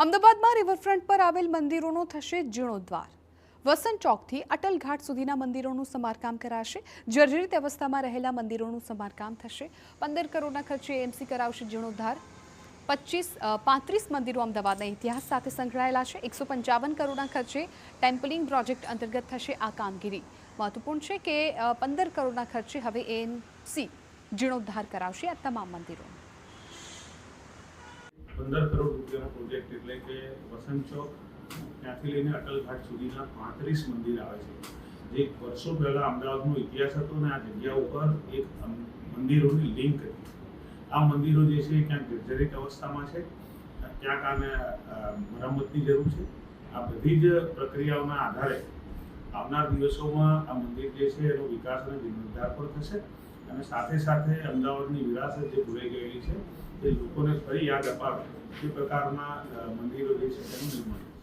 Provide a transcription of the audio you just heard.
અમદાવાદમાં રિવરફ્રન્ટ પર આવેલ મંદિરોનો થશે જીર્ણોદ્ધાર। વસંત ચોકથી અટલ ઘાટ સુધીના મંદિરોનું સમારકામ કરાશે। જર્જરિત અવસ્થામાં રહેલા મંદિરોનું સમારકામ થશે। 15 કરોડના ખર્ચે એએમસી કરાવશે જીર્ણોદ્ધાર। 35 મંદિરો અમદાવાદના ઇતિહાસ સાથે સંકળાયેલા છે। 155 કરોડના ખર્ચે ટેમ્પલિંગ પ્રોજેક્ટ અંતર્ગત થશે આ કામગીરી। મહત્વપૂર્ણ છે કે 15 કરોડના ખર્ચે હવે એએમસી જીર્ણોદ્ધાર કરાવશે આ તમામ મંદિરો। 15 કરોડ રૂપિયાનો પ્રોજેક્ટ એટલે કે વસંત ચોક ત્યાંથી લઈને અટલ ઘાટ સુધીના 35 મંદિર આવે છે, જે વર્ષો પહેલા અમદાવાદનો ઇતિહાસ હતો અને આ જગ્યા ઉપર એક મંદિરોની લિંક હતી। આ મંદિરો જે છે ક્યાંક જર્જરિત અવસ્થામાં છે, ક્યાંક આને મરમ્મતની જરૂર છે। આ બધી જ પ્રક્રિયાઓના આધારે આવનાર દિવસોમાં આ મંદિર જે છે એનો વિકાસ અને જીર્ણોદ્ધાર પણ થશે અને સાથે સાથે અમદાવાદની વિરાસત જે ભૂલાઈ ગયેલી છે એ લોકોને ફરી યાદ અપાવે એ પ્રકારના મંદિરો જે છે